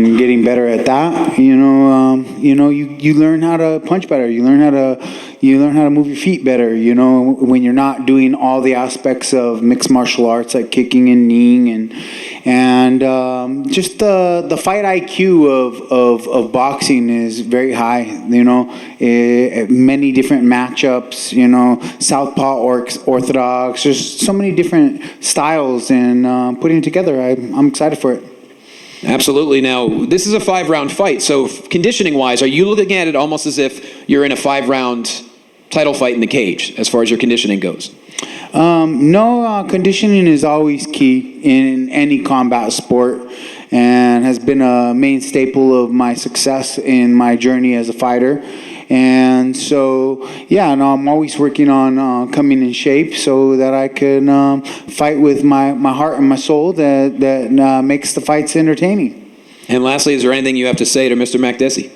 and getting better at that. You learn how to punch better. You learn how to move your feet better. When you're not doing all the aspects of mixed martial arts like kicking and kneeing and just the fight IQ of boxing is very high. Many different matchups. Southpaw, orthodox. There's so many different styles, and putting it together, I'm excited for it. Absolutely. Now, this is a 5-round fight, so conditioning-wise, are you looking at it almost as if you're in a 5-round title fight in the cage, as far as your conditioning goes? No, conditioning is always key in any combat sport and has been a main staple of my success in my journey as a fighter. And so, I'm always working on coming in shape so that I can fight with my heart and my soul that makes the fights entertaining. And lastly, is there anything you have to say to Mr. Makdessi?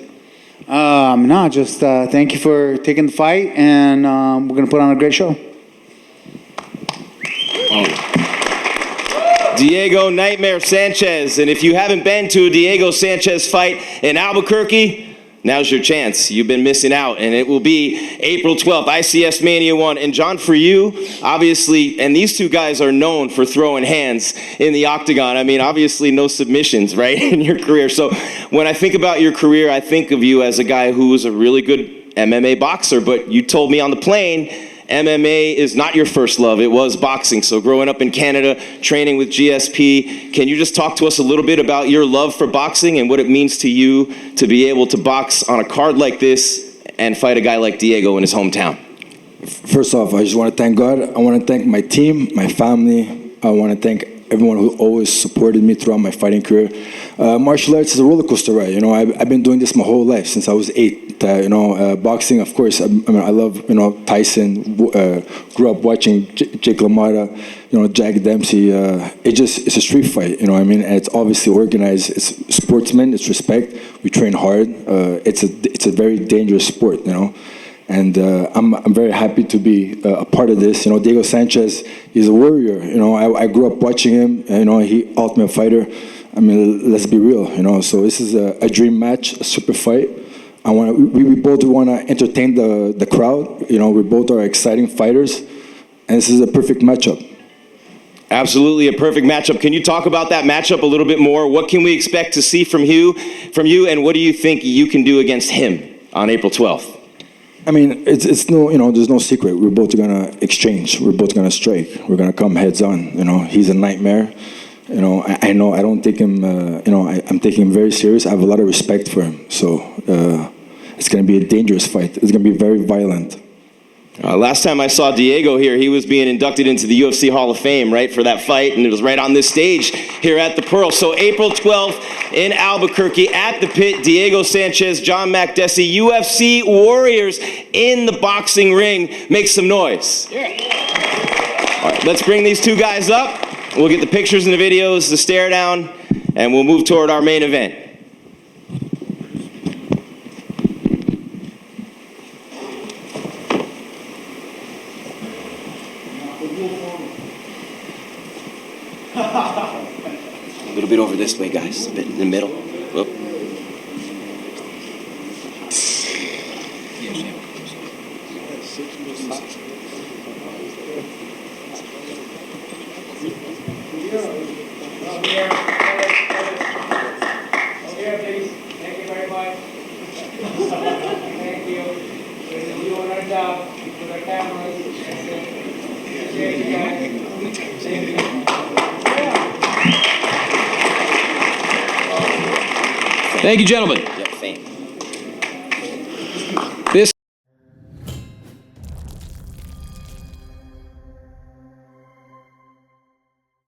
No, just thank you for taking the fight, and we're going to put on a great show. Diego Nightmare Sanchez. And if you haven't been to a Diego Sanchez fight in Albuquerque, now's your chance. You've been missing out, and it will be April 12th, ICS Mania 1. And John, for you, obviously, and these two guys are known for throwing hands in the octagon. I mean, obviously no submissions, right, in your career. So when I think about your career, I think of you as a guy who was a really good MMA boxer, but you told me on the plane, MMA is not your first love. It was boxing. So growing up in Canada, training with GSP, can you just talk to us a little bit about your love for boxing and what it means to you to be able to box on a card like this and fight a guy like Diego in his hometown? First off, I just want to thank God. I want to thank my team, my family. I want to thank everyone who always supported me throughout my fighting career. Martial arts is a roller coaster ride. I've been doing this my whole life since I was 8. Boxing, of course. I love Tyson. Grew up watching Jake LaMotta, Jack Dempsey. It's a street fight. And it's obviously organized. It's sportsmen. It's respect. We train hard. It's a very dangerous sport. And I'm very happy to be a part of this. Diego Sanchez, he's a warrior. I grew up watching him. He ultimate fighter. Let's be real. So this is a dream match, a super fight. We both want to entertain the crowd. We both are exciting fighters, and this is a perfect matchup. Absolutely a perfect matchup. Can you talk about that matchup a little bit more? What can we expect to see from you, and what do you think you can do against him on April 12th? It's no, there's no secret. We're both gonna exchange. We're both gonna strike. We're gonna come heads on. He's a nightmare. I don't take him. I'm taking him very serious. I have a lot of respect for him. So it's gonna be a dangerous fight. It's gonna be very violent. Last time I saw Diego here, he was being inducted into the UFC Hall of Fame, right, for that fight, and it was right on this stage here at the Pearl. So April 12th in Albuquerque at the Pit, Diego Sanchez, John Makdessi, UFC warriors in the boxing ring. Make some noise. Yeah. All right, let's bring these two guys up. We'll get the pictures and the videos, the stare down, and we'll move toward our main event. A little bit over this way, guys. A bit in the middle. Whoop. Please. Thank you very much. Thank you. We're doing our job with our cameras. Appreciate you guys. Thank you. Thank you, gentlemen.